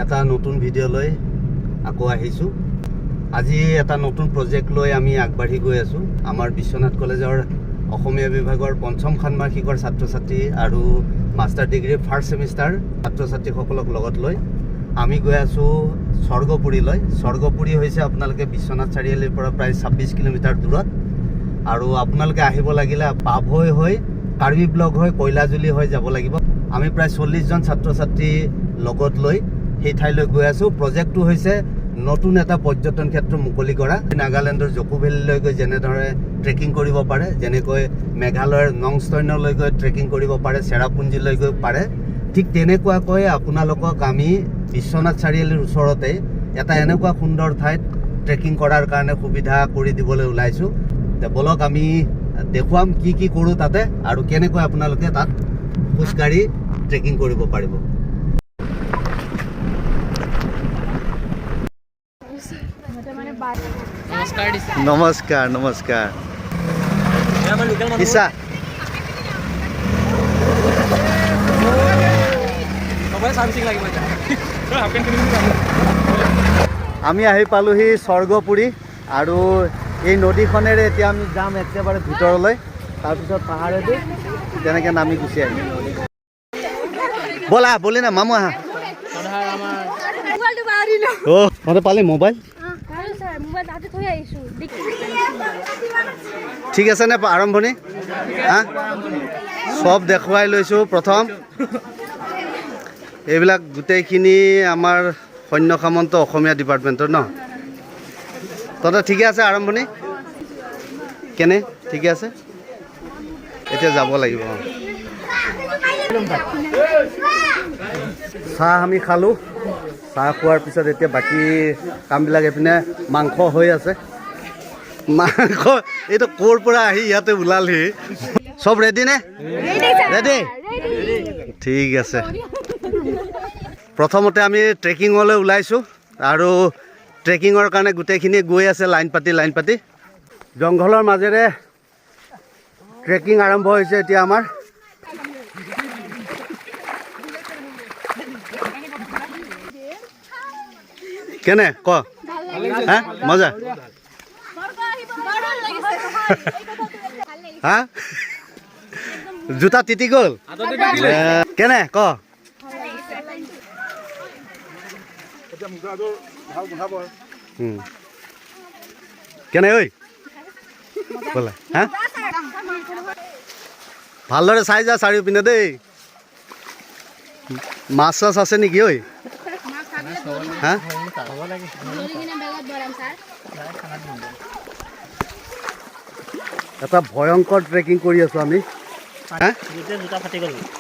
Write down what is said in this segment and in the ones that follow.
এটা নতুন ভিডিঅ' লৈ আকৌ আহিছোঁ। আজি এটা নতুন প্ৰজেক্ট লৈ আমি আগবাঢ়ি গৈ আছোঁ। আমাৰ বিশ্বনাথ কলেজৰ অসমীয়া বিভাগৰ পঞ্চম ষান্মাসিকৰ ছাত্ৰ ছাত্ৰী আৰু মাষ্টাৰ ডিগ্ৰী ফাৰ্ষ্ট ছেমিষ্টাৰ ছাত্ৰ ছাত্ৰীসকলক লগত লৈ আমি গৈ আছোঁ স্বৰ্গপুৰীলৈ। স্বৰ্গপুৰী হৈছে আপোনালোকে বিশ্বনাথ চাৰিআলিৰ পৰা প্ৰায় 26 কিলোমিটাৰ দূৰত। আৰু আপোনালোকে আহিব লাগিলে পাভৈ হৈ কাৰ্বি ব্লক হৈ কয়লাজুলি হৈ যাব লাগিব। আমি প্ৰায় 40 জন ছাত্ৰ ছাত্ৰী লগত লৈ সেই ঠাইলৈ গৈ আছোঁ। প্ৰজেক্টটো হৈছে নতুন এটা পৰ্যটন ক্ষেত্ৰ মুকলি কৰা। নাগালেণ্ডৰ জকু ভেলীলৈ গৈ যেনেদৰে ট্ৰেকিং কৰিব পাৰে, যেনেকৈ মেঘালয়ৰ নংষ্টৈনলৈ গৈ ট্ৰেকিং কৰিব পাৰে, চেৰাপুঞ্জীলৈ গৈ পাৰে, ঠিক তেনেকুৱাকৈ আপোনালোকক আমি বিশ্বনাথ চাৰিআলিৰ ওচৰতে এটা এনেকুৱা সুন্দৰ ঠাইত ট্ৰেকিং কৰাৰ কাৰণে সুবিধা কৰি দিবলৈ ওলাইছোঁ। বলক আমি দেখুৱাম কি কি কৰোঁ তাতে আৰু কেনেকৈ আপোনালোকে তাত খোজকাঢ়ি ট্ৰেকিং কৰিব পাৰিব। নমস্কাৰ নমস্কাৰ ইছা আমি আহি পালোহি স্বৰ্গপুৰী আৰু এই নদীখনেৰে এতিয়া আমি যাম একেবাৰে ভিতৰলৈ, তাৰপিছত পাহাৰেদি তেনেকৈ নামি গুচি আহিম। ব'লা বলি না মামু আহা। অ' মতে পালি মোবাইল ঠিক আছে নে আৰম্ভণি? হা চব দেখুৱাই লৈছোঁ। প্ৰথম এইবিলাক গোটেইখিনি আমাৰ সৈন্য সামন্ত অসমীয়া ডিপাৰ্টমেণ্টৰ ন। তহঁতে ঠিকে আছে আৰম্ভণি কেনে? ঠিকে আছে, এতিয়া যাব লাগিব। চাহ আমি খালোঁ। চাহ খোৱাৰ পিছত এতিয়া বাকী কামবিলাক এইপিনে মাংস হৈ আছে। মাংস এইটো ক'ৰ পৰা আহি ইয়াতে ওলালহি। চব ৰেডি নে? ৰেডি? ঠিক আছে। প্ৰথমতে আমি ট্ৰেকিঙলৈ ওলাইছোঁ আৰু ট্ৰেকিঙৰ কাৰণে গোটেইখিনি গৈ আছে লাইন পাতি। জংঘলৰ মাজেৰে ট্ৰেকিং আৰম্ভ হৈছে এতিয়া আমাৰ। কেনে ক? হা মজা? হা জোতা তিতি গ'ল? কেনে ক? কেনে ঐ ব'লা। হা ভালদৰে চাই যা চাৰিওপিনে দেই। মাছ চাছ আছে নেকি ঐ? হা এটা ভয়ংকৰ ট্ৰেকিং কৰি আছোঁ আমি।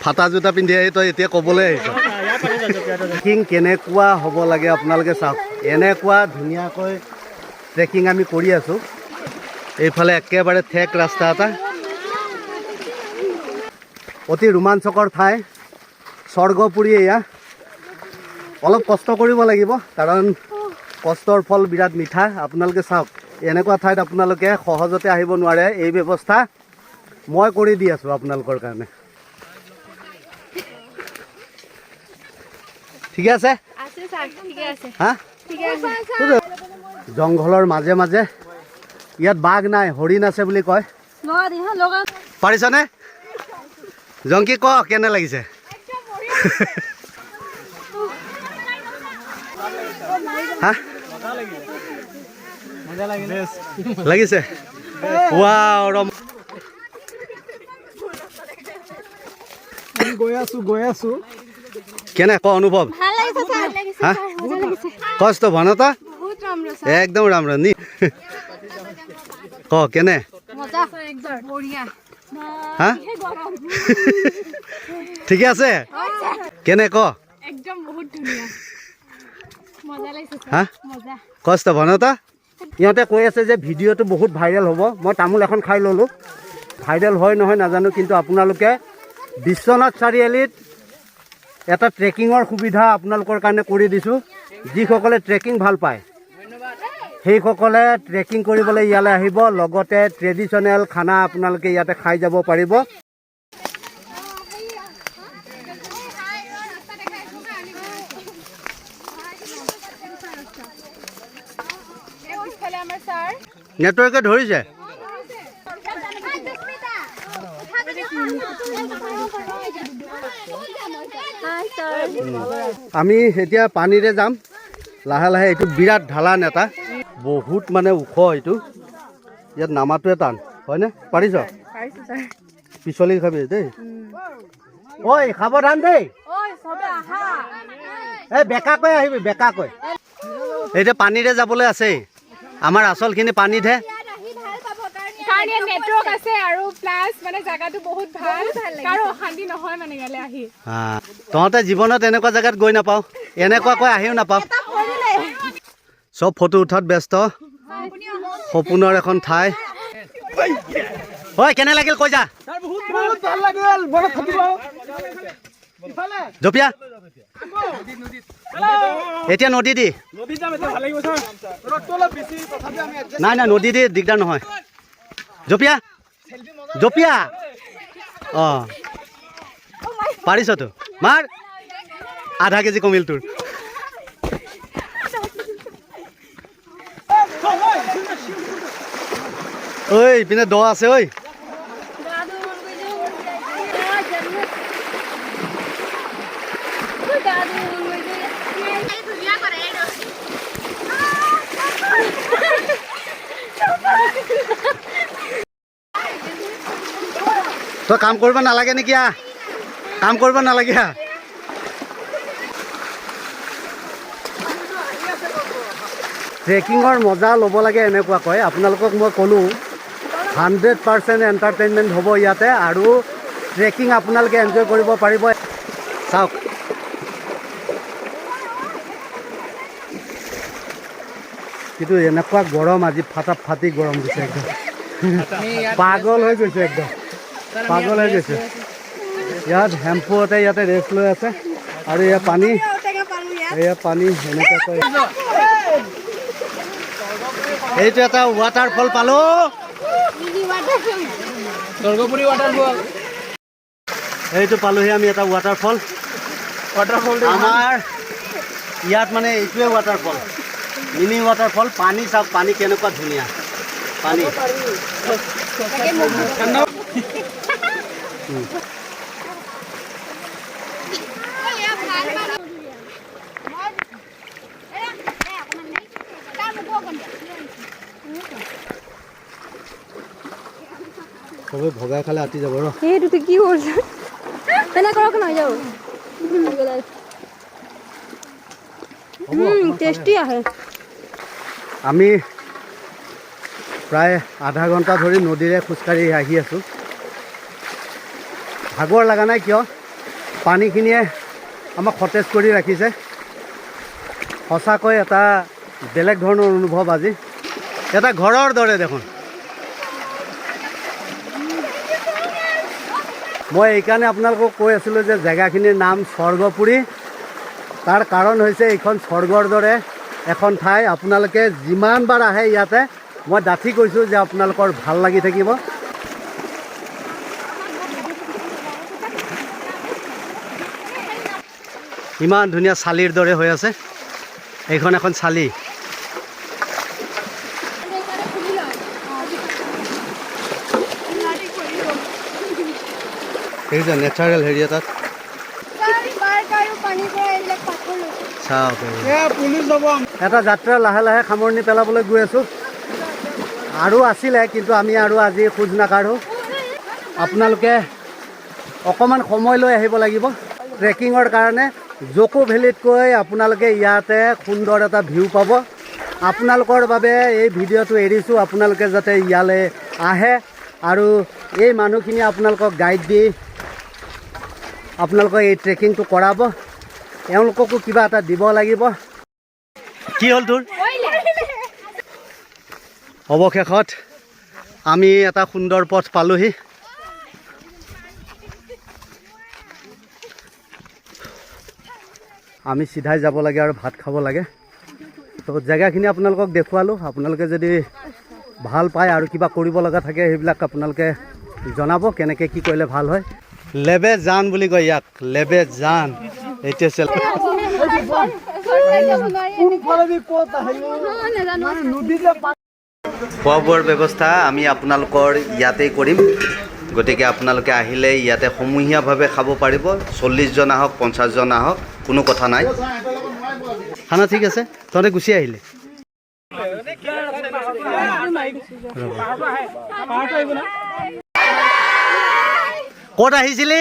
ফাটা জোতা পিন্ধি আহি তই এতিয়া ক'বলৈ আহিছ ট্ৰেকিং কেনেকুৱা হ'ব লাগে আপোনালোকে চাওক। এনেকুৱা ধুনীয়াকৈ ট্ৰেকিং আমি কৰি আছোঁ। এইফালে একেবাৰে ঠেক ৰাস্তা এটা, অতি ৰোমাঞ্চকৰ ঠাই স্বৰ্গপুৰী। এয়া অলপ কষ্ট কৰিব লাগিব, কাৰণ কষ্টৰ ফল বিৰাট মিঠা। আপোনালোকে চাওক, এনেকুৱা ঠাইত আপোনালোকে সহজতে আহিব নোৱাৰে। এই ব্যৱস্থা মই কৰি দি আছোঁ আপোনালোকৰ কাৰণে। ঠিকে আছে? হা জংঘলৰ মাজে মাজে ইয়াত বাঘ নাই, হৰিণ আছে বুলি কয়। পাৰিছনে জংকি? ক কেনে লাগিছে? হা লাগিছে? গৈ আছো কেনে ক অনুভৱ? হা কষ্ট ভনতা একদম ৰামৰা নি? ক কেনে? হা ঠিকে আছে? কেনে ক? হা কষ্ট ভনতা? ইহঁতে কৈ আছে যে ভিডিঅ'টো বহুত ভাইৰেল হ'ব। মই তামোল এখন খাই ল'লোঁ। ভাইৰেল হয় নহয় নাজানো, কিন্তু আপোনালোকে বিশ্বনাথ চাৰিআলিত এটা ট্ৰেকিঙৰ সুবিধা আপোনালোকৰ কাৰণে কৰি দিছোঁ। যিসকলে ট্ৰেকিং ভাল পায় সেইসকলে ট্ৰেকিং কৰিবলৈ ইয়ালৈ আহিব। লগতে ট্ৰেডিশ্যনেল খানা আপোনালোকে ইয়াতে খাই যাব পাৰিব। আমাৰ ছাৰ নেটৱৰ্কে ধৰিছে আমি এতিয়া পানীৰে যাম লাহে লাহে এইটো বিৰাট ঢালান এটা বহুত মানে ওখ এইটো ইয়াত নামাটোৱে টান হয়নে পাৰিছ পিছলি খাবি দেই ঐ সাৱধান দেই এই বেকাকৈ আহিবি বেকাকৈ এতিয়া পানীৰে যাবলৈ আছেই আমাৰ আচলখিনি পানীতহে কাৰণ ইয়াত নেটৱৰ্ক আছে আৰু প্লাছ মানে জাগাটো বহুত ভাল কাৰো অশান্তি নহয় মানে ইয়ালৈ আহি তহঁতে জীৱনত এনেকুৱা জেগাত গৈ নাপাওঁ এনেকুৱাকৈ আহিও নাপাওঁ চব ফটো উঠাত ব্যস্ত সপোনৰ এখন ঠাই ঐ কেনে লাগিল কৈ যা জপিয়া এতিয়া নদী দি নাই নাই নদী দি দিগদাৰ নহয় জপিয়া জপিয়া অঁ পাৰিছতো মাৰ আধা কেজি কমিল তোৰ ঐ পিনে দ আছে ঐ তই কাম কৰিব নালাগে নেকি কাম কৰিব নালাগে ট্ৰেকিঙৰ মজা ল'ব লাগে এনেকুৱাকৈ আপোনালোকক মই ক'লোঁ 100% এণ্টাৰটেইনমেণ্ট হ'ব ইয়াতে আৰু ট্ৰেকিং আপোনালোকে এনজয় কৰিব পাৰিব চাওক কিন্তু এনেকুৱা গৰম আজি ফাটি গৰম দিছে একদম পাগল হৈ গৈছে একদম পাগল হৈ গৈছে ইয়াত হেম্পুতে ইয়াতে ৰেষ্ট লৈ আছে আৰু এয়া পানী এনেকুৱাকৈ এইটো এটা ৱাটাৰফল পালোঁ এইটো পালোহি আমি এটা ৱাটাৰফল আমাৰ ইয়াত মানে এইটোৱে ৱাটাৰফল মিনি ৱাটাৰফল পানী চাওক পানী কেনেকুৱা ধুনীয়া পানী সবে ভগাই খালে আতি যাব ৰ এইটো কি কৰিছে তেনে কৰক নহয় যাও টেষ্টি আহে আমি প্ৰায় আধা ঘণ্টা ধৰি নদীৰে খোজকাঢ়ি আহি আছোঁ ভাগৰ লগা নাই কিয় পানীখিনিয়ে আমাক সতেজ কৰি ৰাখিছে সঁচাকৈ এটা বেলেগ ধৰণৰ অনুভৱ আজি এটা ঘৰৰ দৰে দেখোন মই এইকাৰণে আপোনালোকক কৈ আছিলোঁ যে জেগাখিনিৰ নাম স্বৰ্গপুৰী তাৰ কাৰণ হৈছে এইখন স্বৰ্গৰ দৰে এখন ঠাই আপোনালোকে যিমানবাৰ আহে ইয়াতে মই ডাঠি কৈছোঁ যে আপোনালোকৰ ভাল লাগি থাকিব ইমান ধুনীয়া চালিৰ দৰে হৈ আছে এইখন এখন চালি এই যে নেচাৰেল হেৰি এটাত এটা যাত্ৰা লাহে লাহে সামৰণি পেলাবলৈ গৈ আছোঁ আৰু আছিলে কিন্তু আমি আৰু আজি খোজ নাকাঢ়োঁ আপোনালোকে অকণমান সময় লৈ আহিব লাগিব ট্ৰেকিঙৰ কাৰণে জকো ভেলীতকৈ আপোনালোকে ইয়াতে সুন্দৰ এটা ভিউ পাব আপোনালোকৰ বাবে এই ভিডিঅ'টো এৰিছোঁ আপোনালোকে যাতে ইয়ালৈ আহে আৰু এই মানুহখিনি আপোনালোকক গাইড দি আপোনালোকক এই ট্ৰেকিংটো কৰাব এওঁলোককো কিবা এটা দিব লাগিব কি হ'ল তোৰ অৱশেষত আমি এটা সুন্দৰ পথ পালোহি আমি চিধাই যাব লাগে আৰু ভাত খাব লাগে তো জেগাখিনি আপোনালোকক দেখুৱালোঁ আপোনালোকে যদি ভাল পায় আৰু কিবা কৰিব লগা থাকে সেইবিলাক আপোনালোকে জনাব কেনেকৈ কি কৰিলে ভাল হয় লেবে জান বুলি কয় ইয়াক লেবে জান এতিয়া খোৱা বোৱাৰ ব্যৱস্থা আমি আপোনালোকৰ ইয়াতেই কৰিম গতিকে আপোনালোকে আহিলে ইয়াতে সমূহীয়াভাৱে খাব পাৰিব 40 জন আহক 50 জন আহক কোনো কথা নাই খানা ঠিক আছে তহঁতে গুচি আহিলে ক'ত আহিছিলি